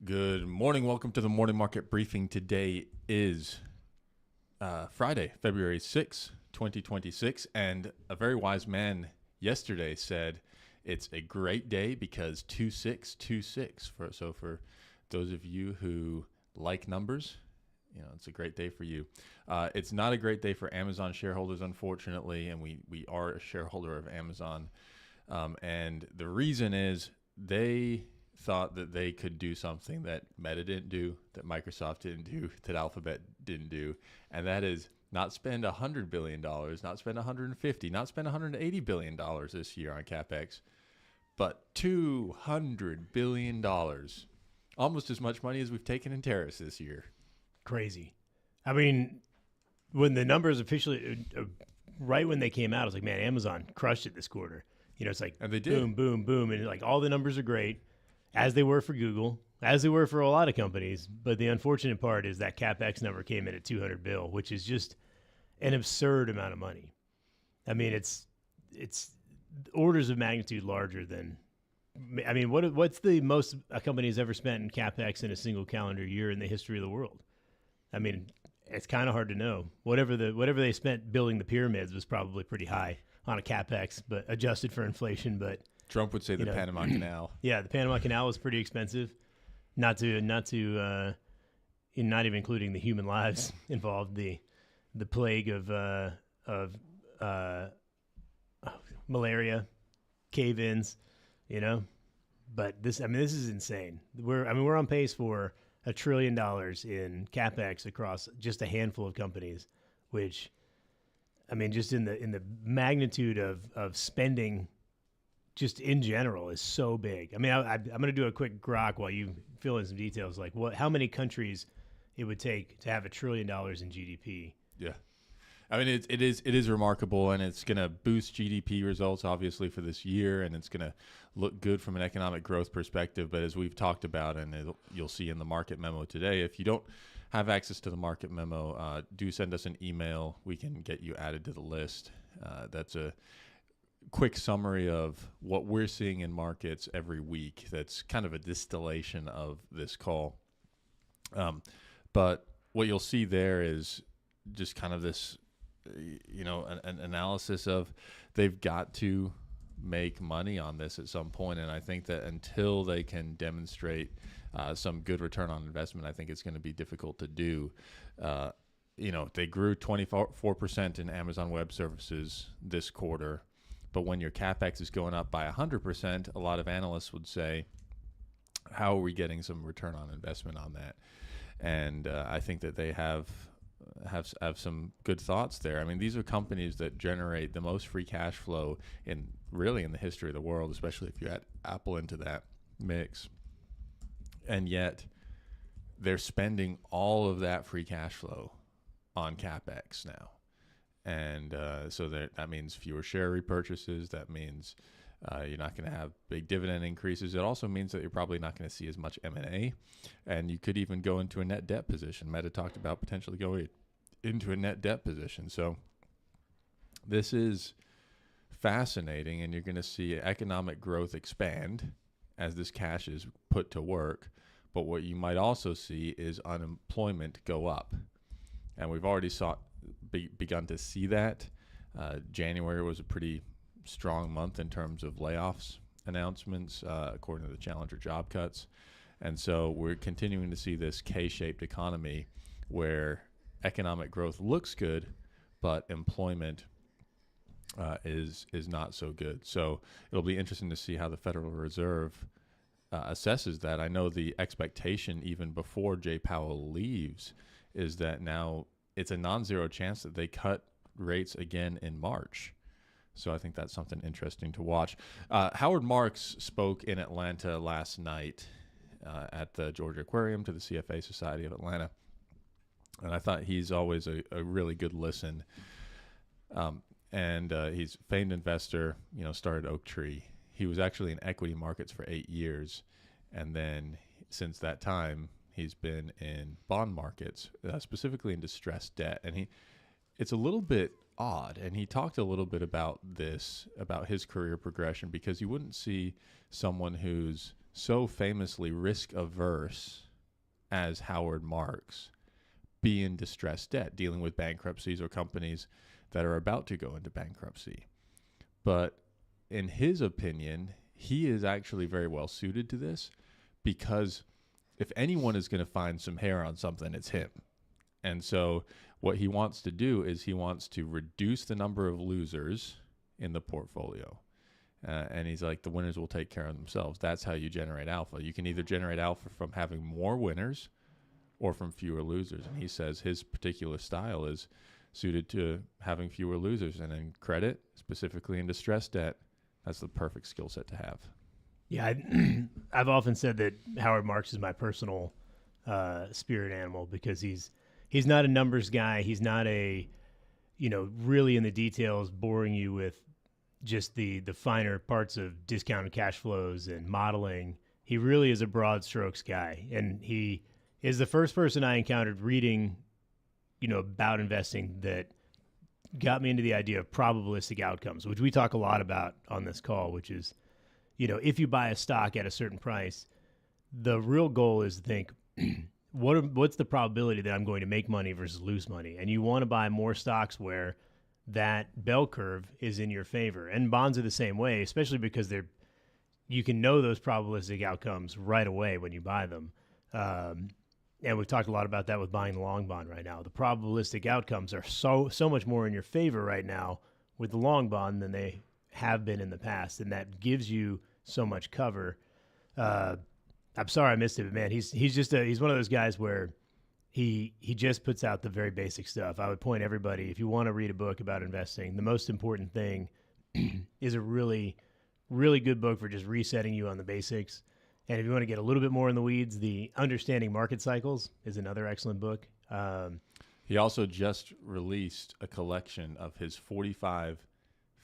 Good morning. Welcome to the morning market briefing. Today is Friday, February 6, 2026. And a very wise man yesterday said it's a great day because 2626. So for those of you who like numbers, it's a great day for you. It's not a great day for Amazon shareholders, unfortunately. And we are a shareholder of Amazon. And the reason is they thought that they could do something that Meta didn't do, that Microsoft didn't do, that Alphabet didn't do, and that is not spend $100 billion, not spend $150, not spend $180 billion this year on CapEx, but $200 billion, almost as much money as we've taken in tariffs this year. Crazy. I mean, when the numbers officially, right when they came out, I was like, man, Amazon crushed it this quarter. It's like, and they did. Boom, boom, boom, and like all the numbers are great. As they were for Google, as they were for a lot of companies. But the unfortunate part is that CapEx number came in at $200 billion, which is just an absurd amount of money. I mean, it's orders of magnitude larger than. I mean, what's the most a company has ever spent in CapEx in a single calendar year in the history of the world? I mean, it's kind of hard to know. Whatever they spent building the pyramids was probably pretty high on a CapEx, but adjusted for inflation, but. Trump would say the Panama Canal. Yeah, the Panama Canal was pretty expensive. Not even including the human lives involved. The plague of malaria, cave-ins, But this is insane. We're on pace for $1 trillion in CapEx across just a handful of companies, which, just in the magnitude of spending. Just in general is so big. I'm going to do a quick grok while you fill in some details, like how many countries it would take to have $1 trillion in GDP. Yeah. It is remarkable, and it's going to boost GDP results, obviously, for this year, and it's going to look good from an economic growth perspective. But as we've talked about, and you'll see in the market memo today, if you don't have access to the market memo, do send us an email. We can get you added to the list. That's a quick summary of what we're seeing in markets every week. That's kind of a distillation of this call. But what you'll see there is just kind of this, an analysis of they've got to make money on this at some point. And I think that until they can demonstrate some good return on investment, I think it's going to be difficult to do. They grew 24% in Amazon Web Services this quarter. But when your CapEx is going up by 100%, a lot of analysts would say, how are we getting some return on investment on that? And I think that they have some good thoughts there. These are companies that generate the most free cash flow in the history of the world, especially if you add Apple into that mix. And yet they're spending all of that free cash flow on CapEx now. And so that means fewer share repurchases. That means you're not going to have big dividend increases. It also means that you're probably not going to see as much M&A. And you could even go into a net debt position. Meta talked about potentially going into a net debt position. So this is fascinating, and you're going to see economic growth expand as this cash is put to work. But what you might also see is unemployment go up. And we've already begun to see that. January was a pretty strong month in terms of layoffs announcements, according to the Challenger job cuts. And so we're continuing to see this K-shaped economy where economic growth looks good, but employment is not so good. So it'll be interesting to see how the Federal Reserve assesses that. I know the expectation even before Jay Powell leaves is that now it's a non-zero chance that they cut rates again in March. So I think that's something interesting to watch. Howard Marks spoke in Atlanta last night at the Georgia Aquarium to the CFA Society of Atlanta. And I thought he's always a really good listen. And he's a famed investor, started Oaktree. He was actually in equity markets for 8 years. And then since that time, he's been in bond markets, specifically in distressed debt. And it's a little bit odd. And he talked a little bit about this, about his career progression, because you wouldn't see someone who's so famously risk averse as Howard Marks be in distressed debt, dealing with bankruptcies or companies that are about to go into bankruptcy. But in his opinion, he is actually very well suited to this, because if anyone is going to find some hair on something, it's him. And so what he wants to do is he wants to reduce the number of losers in the portfolio. And he's like, the winners will take care of themselves. That's how you generate alpha. You can either generate alpha from having more winners or from fewer losers. And he says his particular style is suited to having fewer losers. And in credit, specifically in distressed debt, that's the perfect skill set to have. Yeah, I've often said that Howard Marks is my personal spirit animal, because he's not a numbers guy. He's not a, really in the details, boring you with just the finer parts of discounted cash flows and modeling. He really is a broad strokes guy. And he is the first person I encountered reading, about investing that got me into the idea of probabilistic outcomes, which we talk a lot about on this call, which is, if you buy a stock at a certain price, the real goal is to think, what's the probability that I'm going to make money versus lose money? And you want to buy more stocks where that bell curve is in your favor. And bonds are the same way, especially because you can know those probabilistic outcomes right away when you buy them. And we've talked a lot about that with buying the long bond right now. The probabilistic outcomes are so much more in your favor right now with the long bond than they have been in the past, and that gives you so much cover. I'm sorry I missed it, but man, he's one of those guys where he just puts out the very basic stuff. I would point everybody, if you want to read a book about investing, the most important thing is a really, really good book for just resetting you on the basics. And if you want to get a little bit more in the weeds, the Understanding Market Cycles is another excellent book. He also just released a collection of his 45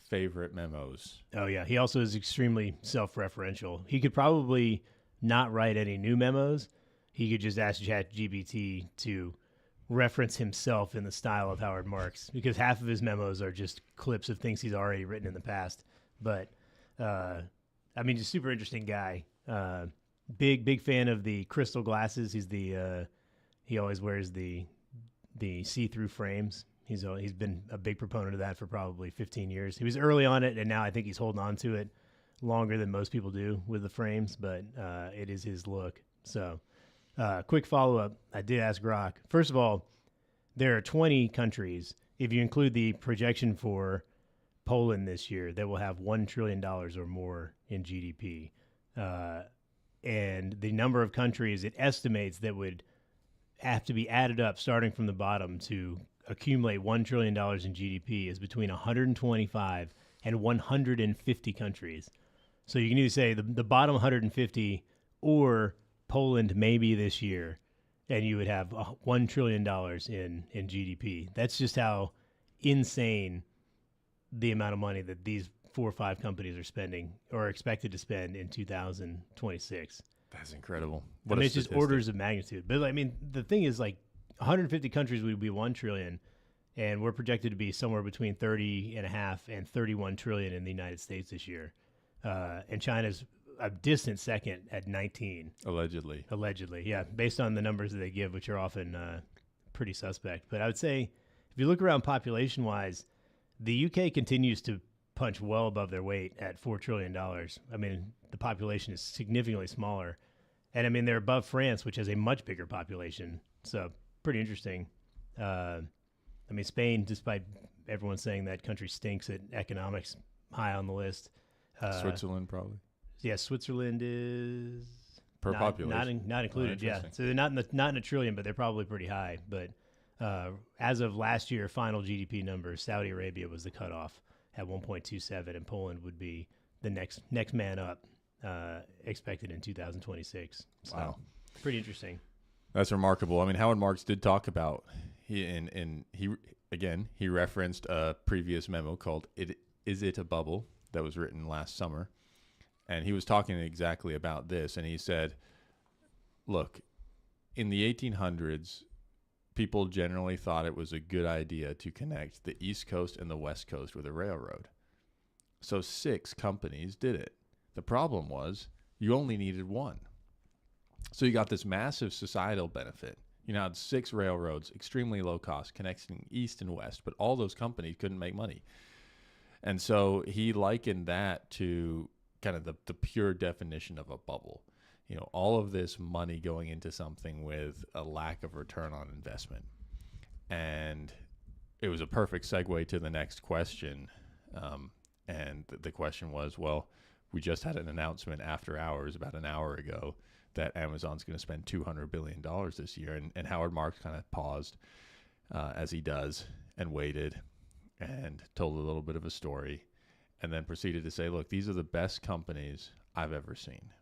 favorite memos. Oh, yeah. He also is extremely self-referential. He could probably not write any new memos. He could just ask ChatGPT to reference himself in the style of Howard Marks, because half of his memos are just clips of things he's already written in the past. But, just super interesting guy. Big fan of the crystal glasses. He always wears the see-through frames. He's been a big proponent of that for probably 15 years. He was early on it, and now I think he's holding on to it longer than most people do with the frames, but it is his look. So quick follow-up. I did ask Grok. First of all, there are 20 countries, if you include the projection for Poland this year, that will have $1 trillion or more in GDP. And the number of countries it estimates that would have to be added up starting from the bottom to accumulate $1 trillion in GDP is between 125 and 150 countries. So you can either say the bottom 150 or Poland maybe this year, and you would have $1 trillion in GDP. That's just how insane the amount of money that these 4 or 5 companies are spending or are expected to spend in 2026. That's incredible. It's just orders of magnitude. But the thing is, 150 countries would be 1 trillion, and we're projected to be somewhere between 30.5 and 31 trillion in the United States this year. And China's a distant second at 19. Allegedly, yeah, based on the numbers that they give, which are often pretty suspect. But I would say, if you look around population-wise, the UK continues to punch well above their weight at $4 trillion. The population is significantly smaller. And they're above France, which has a much bigger population. So pretty interesting. Spain, despite everyone saying that country stinks at economics, high on the list. Switzerland probably. Yeah, Switzerland is per population not included. Yeah, so they're not in a trillion, but they're probably pretty high. But as of last year, final GDP numbers, Saudi Arabia was the cutoff at 1.27, and Poland would be the next man up, expected in 2026. So, wow, pretty interesting. That's remarkable. Howard Marks did talk about he referenced a previous memo called "Is It a Bubble?" that was written last summer, and he was talking exactly about this. And he said, "Look, in the 1800s, people generally thought it was a good idea to connect the East Coast and the West Coast with a railroad. So 6 companies did it. The problem was You only needed one. So you got this massive societal benefit. You now had 6 railroads, extremely low cost, connecting east and west, but all those companies couldn't make money. And so he likened that to kind of the pure definition of a bubble. You know, all of this money going into something with a lack of return on investment. And it was a perfect segue to the next question. And the question was, well, we just had an announcement after hours, about an hour ago, that Amazon's going to spend $200 billion this year. And Howard Marks kind of paused, as he does, and waited and told a little bit of a story, and then proceeded to say, look, these are the best companies I've ever seen.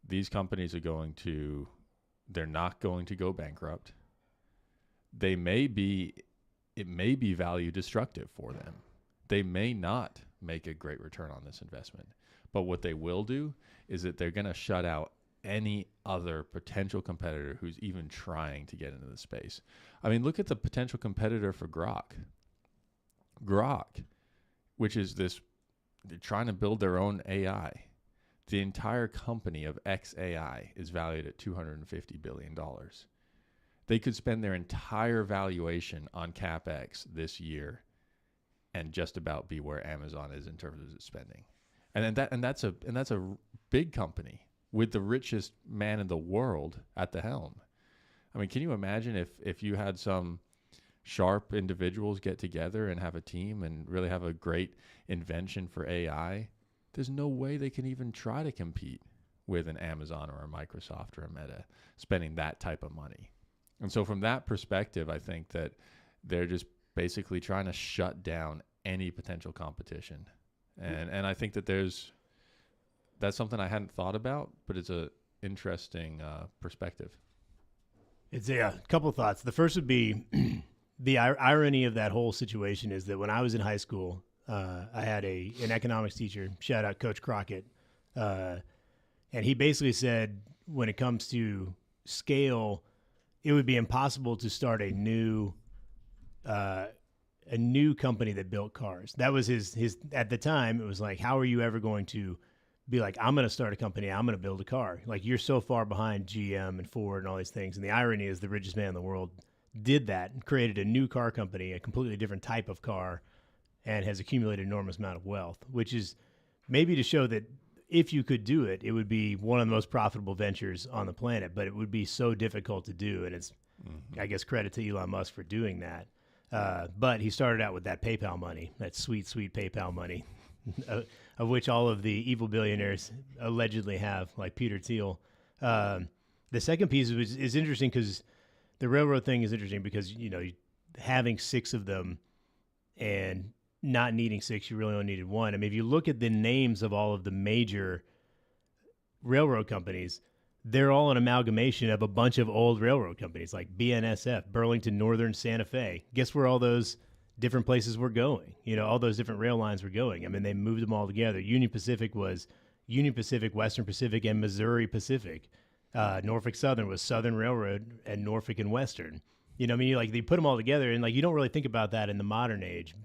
These companies they're not going to go bankrupt. It may be value destructive for them. They may not make a great return on this investment. But what they will do is that they're going to shut out any other potential competitor who's even trying to get into the space. I mean, look at the potential competitor for Grok. Grok, which is they're trying to build their own AI. The entire company of XAI is valued at $250 billion. They could spend their entire valuation on CapEx this year and just about be where Amazon is in terms of its spending. And that's a big company with the richest man in the world at the helm. I mean, can you imagine if you had some sharp individuals get together and have a team and really have a great invention for AI? There's no way they can even try to compete with an Amazon or a Microsoft or a Meta spending that type of money. And so from that perspective, I think that they're just basically trying to shut down any potential competition. And I think that that's something I hadn't thought about, but it's a interesting perspective. It's a couple of thoughts. The first would be the irony of that whole situation is that when I was in high school, I had an economics teacher, shout out Coach Crockett, and he basically said when it comes to scale, it would be impossible to start a new company that built cars. That was his at the time. It was like, how are you ever going to be like, I'm going to start a company, I'm going to build a car? Like, you're so far behind GM and Ford and all these things. And the irony is the richest man in the world did that and created a new car company, a completely different type of car, and has accumulated an enormous amount of wealth, which is maybe to show that if you could do it, it would be one of the most profitable ventures on the planet, but it would be so difficult to do. And it's, I guess, credit to Elon Musk for doing that. But he started out with that PayPal money, that sweet, sweet PayPal money, of which all of the evil billionaires allegedly have, like Peter Thiel. The second piece is interesting because the railroad thing is interesting because, you know, having 6 of them and not needing 6, you really only needed 1. I mean, if you look at the names of all of the major railroad companies, they're all an amalgamation of a bunch of old railroad companies like BNSF, Burlington Northern, Santa Fe. Guess where all those different places were going? You know, all those different rail lines were going. I mean, they moved them all together. Union Pacific was Union Pacific, Western Pacific, and Missouri Pacific. Norfolk Southern was Southern Railroad and Norfolk and Western. You know, I mean, they put them all together, and you don't really think about that in the modern age.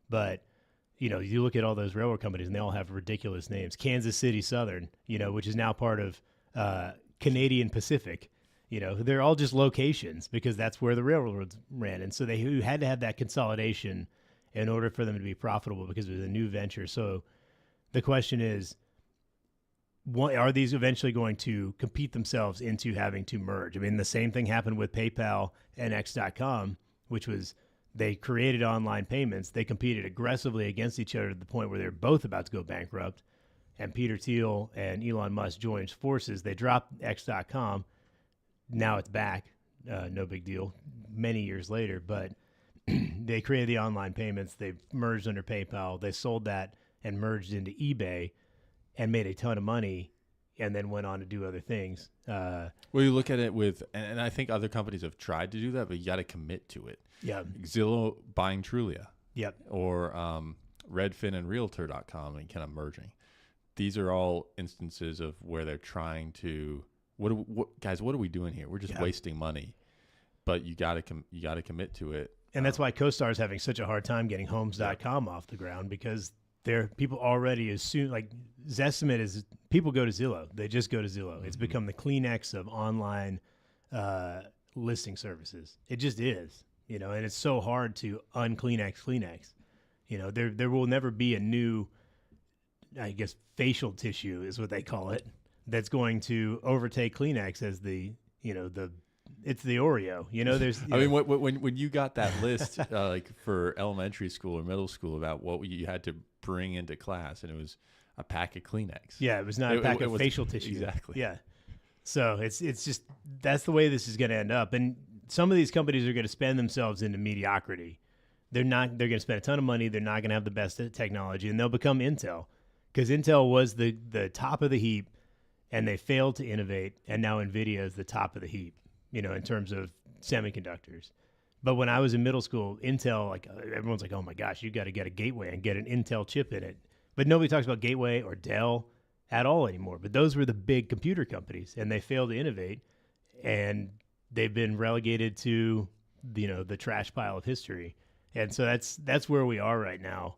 But, you know, you look at all those railroad companies, and they all have ridiculous names. Kansas City Southern, you know, which is now part of Canadian Pacific. You know, they're all just locations because that's where the railroads ran. And so they had to have that consolidation in order for them to be profitable because it was a new venture. So the question is, are these eventually going to compete themselves into having to merge? I mean, the same thing happened with PayPal and X.com, which was they created online payments. They competed aggressively against each other to the point where they're both about to go bankrupt. And Peter Thiel and Elon Musk joined forces. They dropped X.com. Now it's back. No big deal. Many years later, but they created the online payments. They merged under PayPal. They sold that and merged into eBay and made a ton of money and then went on to do other things. Well, you look at it with, and I think other companies have tried to do that, but you got to commit to it. Yeah. Zillow buying Trulia. Yep. Or Redfin and Realtor.com and kind of merging. These are all instances of where they're trying to, guys, what are we doing here? We're just wasting money. But you got to commit to it. And that's why CoStar is having such a hard time getting Homes.com off the ground because People already assume, like, Zestimate is, people go to Zillow. They just go to Zillow. It's become the Kleenex of online listing services. It just is, and it's so hard to Kleenex. There will never be a new, I guess, facial tissue is what they call it, that's going to overtake Kleenex as it's the Oreo. There's. I mean, when you got that list, like for elementary school or middle school, about what you had to bring into class, and it was a pack of Kleenex. Yeah, it was not a pack of facial tissue. Exactly. Yeah. So it's just, that's the way this is going to end up. And some of these companies are going to spend themselves into mediocrity. They're going to spend a ton of money. They're not going to have the best technology, and they'll become Intel, because Intel was the top of the heap, and they failed to innovate. And now NVIDIA is the top of the heap, in terms of semiconductors. But when I was in middle school, Intel, like, everyone's like, oh my gosh, you got to get a Gateway and get an Intel chip in it. But nobody talks about Gateway or Dell at all anymore. But those were the big computer companies, and they failed to innovate, and they've been relegated to the trash pile of history. And so that's where we are right now,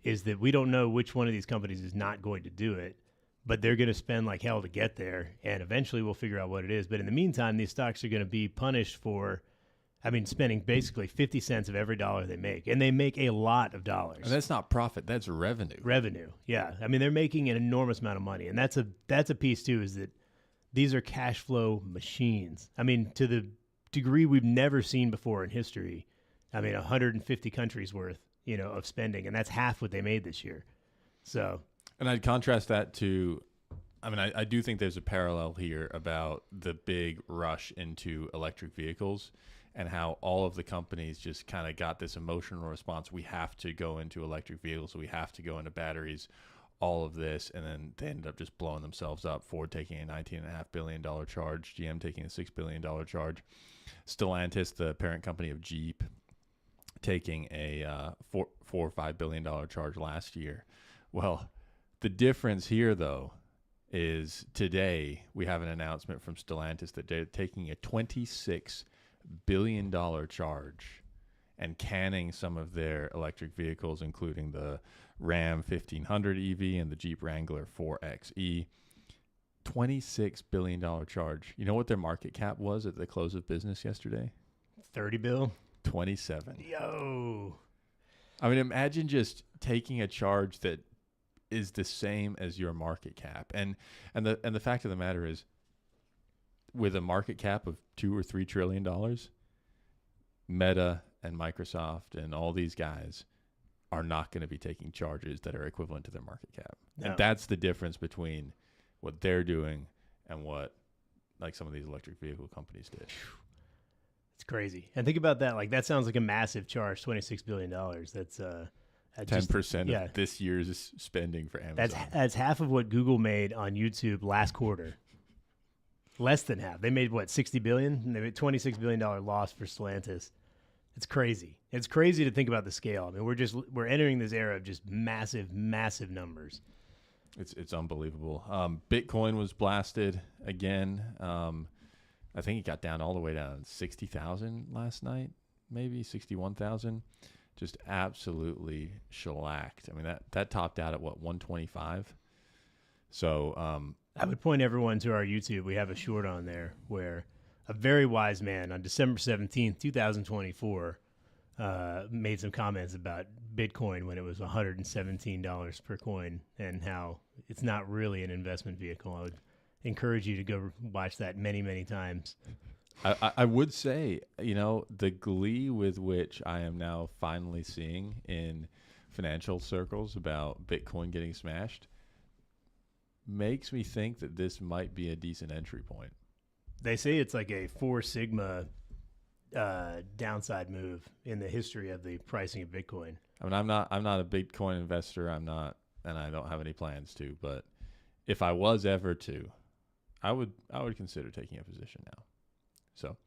is that we don't know which one of these companies is not going to do it, but they're going to spend like hell to get there, and eventually we'll figure out what it is. But in the meantime, these stocks are going to be punished for, spending basically 50 cents of every dollar they make, and they make a lot of dollars. And that's not profit; that's revenue. Revenue, yeah. They're making an enormous amount of money, and that's a piece too. Is that these are cash flow machines. To the degree we've never seen before in history. 150 countries worth, of spending, and that's half what they made this year. So, and I'd contrast that to, I do think there's a parallel here about the big rush into electric vehicles, and how all of the companies just kind of got this emotional response. We have to go into electric vehicles. We have to go into batteries, all of this. And then they ended up just blowing themselves up. Ford taking a $19.5 billion charge, GM taking a $6 billion charge, Stellantis, the parent company of Jeep, taking a $4 or $5 billion charge last year. Well, the difference here, though, is today we have an announcement from Stellantis that they're taking a $26 billion charge and canning some of their electric vehicles, including the Ram 1500 EV and the Jeep Wrangler 4xe. $26 billion charge. You know what their market cap was at the close of business yesterday? 30 bill? 27. Yo. Imagine just taking a charge that is the same as your market cap. And the fact of the matter is, with a market cap of $2 or $3 trillion, Meta and Microsoft and all these guys are not going to be taking charges that are equivalent to their market cap. No. And that's the difference between what they're doing and what like some of these electric vehicle companies did. It's crazy. And think about that. Like, that sounds like a massive charge, $26 billion. That's 10% of this year's spending for Amazon. That's half of what Google made on YouTube last quarter. Less than half. They made what, $60 billion? And they made $26 billion loss for Stellantis. It's crazy. It's crazy to think about the scale. We're entering this era of just massive, massive numbers. It's unbelievable. Bitcoin was blasted again. I think it got down all the way down 60,000 last night, maybe 61,000. Just absolutely shellacked. That topped out at what, 125? So I would point everyone to our YouTube. We have a short on there where a very wise man on December 17th, 2024, made some comments about Bitcoin when it was $117 per coin, and how it's not really an investment vehicle. I would encourage you to go watch that many, many times. I would say, the glee with which I am now finally seeing in financial circles about Bitcoin getting smashed makes me think that this might be a decent entry point. They say it's like a 4 sigma downside move in the history of the pricing of Bitcoin. I'm not a Bitcoin investor. I'm not, and I don't have any plans to. But if I was ever to, I would consider taking a position now. So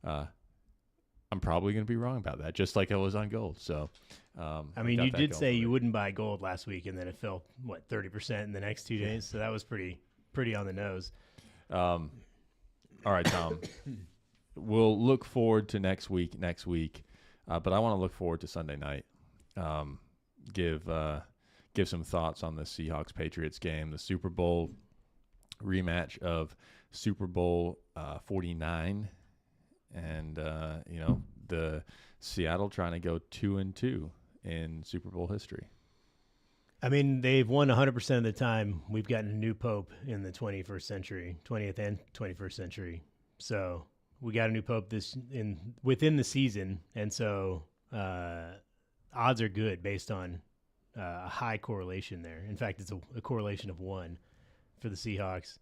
I'm probably going to be wrong about that, just like I was on gold. So you did say you wouldn't buy gold last week, and then it fell 30% in the next 2 days. So that was pretty on the nose. All right, Tom. We'll look forward to next week, but I want to look forward to Sunday night. Give give some thoughts on the Seahawks-Patriots game, the Super Bowl rematch of Super Bowl 49, and the Seattle trying to go 2-2 in Super Bowl history. I mean, they've won 100% of the time. We've gotten a new pope in the 20th and 21st century. So we got a new pope within the season, and so odds are good based on a high correlation there. In fact, it's a correlation of 1 for the Seahawks.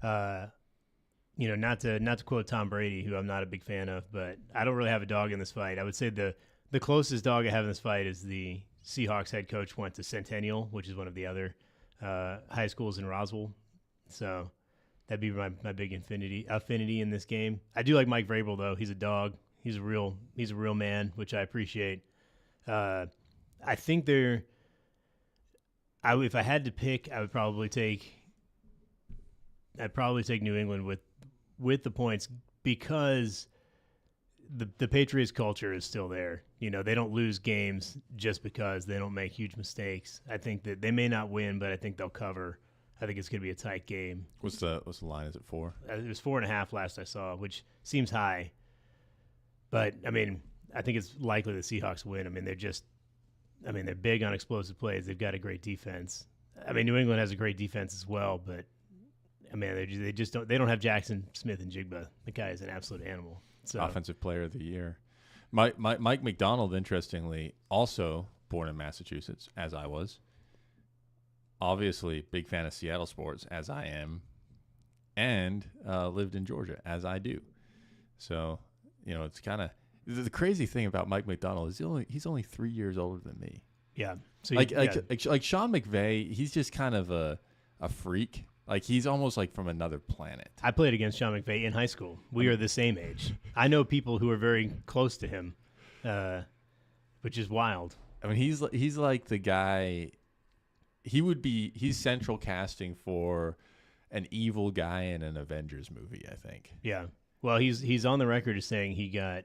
Not to quote Tom Brady, who I'm not a big fan of, but I don't really have a dog in this fight. I would say the closest dog I have in this fight is the Seahawks head coach went to Centennial, which is one of the other high schools in Roswell. So that'd be my big affinity in this game. I do like Mike Vrabel, though. He's a dog. He's a real man, which I appreciate. I think if I had to pick, I'd probably take New England with the points, because the Patriots culture is still there. They don't lose games just because they don't make huge mistakes. I think that they may not win, but I think they'll cover. I think it's going to be a tight game. What's the line? Is it 4? It was 4.5 last I saw, which seems high. But I mean, I think it's likely the Seahawks win. I mean, they're big on explosive plays. They've got a great defense. I mean, New England has a great defense as well, but I mean, they don't have Jackson Smith and Jigba. The guy is an absolute animal. So. Offensive Player of the Year. Mike McDonald, interestingly, also born in Massachusetts, as I was. Obviously, big fan of Seattle sports, as I am, and lived in Georgia, as I do. So, it's kind of the crazy thing about Mike McDonald is he's only 3 years older than me. Yeah. So like Sean McVay, he's just kind of a freak. Like, he's almost like from another planet. I played against Sean McVay in high school. We are the same age. I know people who are very close to him, which is wild. I mean, he's like the guy. He's central casting for an evil guy in an Avengers movie, I think. Yeah. Well, he's on the record as saying he got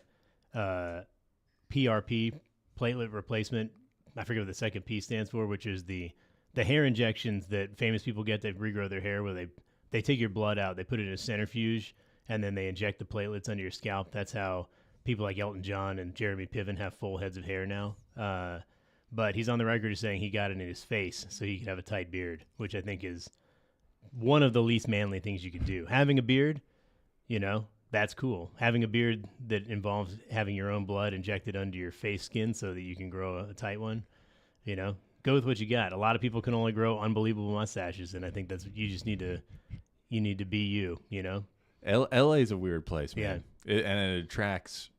PRP, platelet replacement. I forget what the second P stands for, which is the hair injections that famous people get to regrow their hair, where they take your blood out, they put it in a centrifuge, and then they inject the platelets under your scalp. That's how people like Elton John and Jeremy Piven have full heads of hair now. But he's on the record as saying he got it in his face so he could have a tight beard, which I think is one of the least manly things you can do. Having a beard, that's cool. Having a beard that involves having your own blood injected under your face skin so that you can grow a tight one, go with what you got. A lot of people can only grow unbelievable mustaches, and I think you need to be you, LA is a weird place, man. Yeah. And it attracts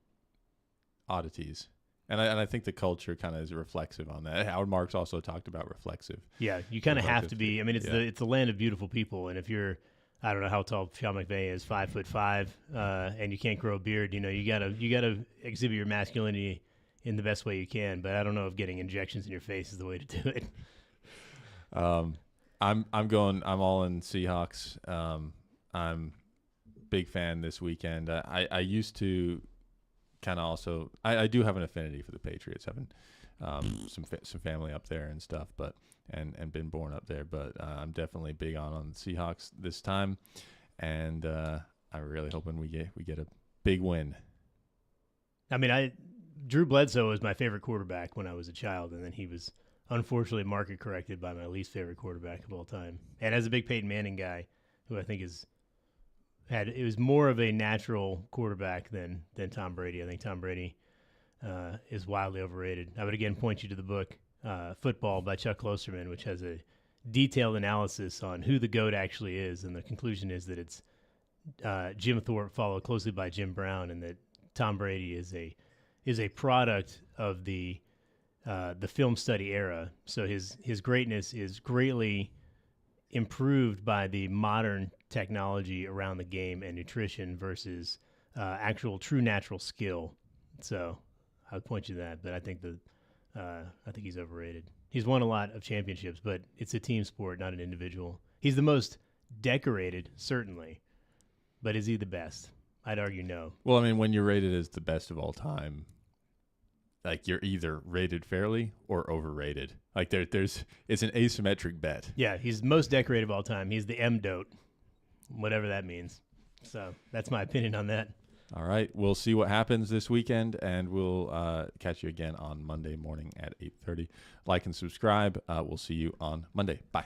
oddities. And I think the culture kind of is reflexive on that. Howard Marks also talked about reflexive. Yeah, you kind of have to be. I mean, it's the land of beautiful people, and if you're, I don't know how tall Sean McVay is, 5'5", and you can't grow a beard, you gotta exhibit your masculinity in the best way you can. But I don't know if getting injections in your face is the way to do it. I'm all in Seahawks. I'm big fan this weekend. I used to kind of also I do have an affinity for the Patriots, having some family up there and stuff, but and been born up there, but I'm definitely big on the Seahawks this time, and I'm really hoping we get a big win. I mean, Drew Bledsoe was my favorite quarterback when I was a child, and then he was unfortunately market corrected by my least favorite quarterback of all time. And as a big Peyton Manning guy, who I think it was more of a natural quarterback than Tom Brady. I think Tom Brady is wildly overrated. I would again point you to the book Football by Chuck Klosterman, which has a detailed analysis on who the GOAT actually is, and the conclusion is that it's Jim Thorpe followed closely by Jim Brown, and that Tom Brady is a product of the film study era. So his greatness is greatly improved by the modern technology around the game and nutrition versus actual true natural skill. So I would point you to that, but I think he's overrated. He's won a lot of championships, but it's a team sport, not an individual. He's the most decorated, certainly, but is he the best? I'd argue no. Well, I mean, when you're rated as the best of all time, like you're either rated fairly or overrated. Like there's it's an asymmetric bet. Yeah, he's most decorated of all time. He's the M-dote, whatever that means. So that's my opinion on that. All right, we'll see what happens this weekend, and we'll catch you again on Monday morning at 8:30. Like and subscribe. We'll see you on Monday. Bye.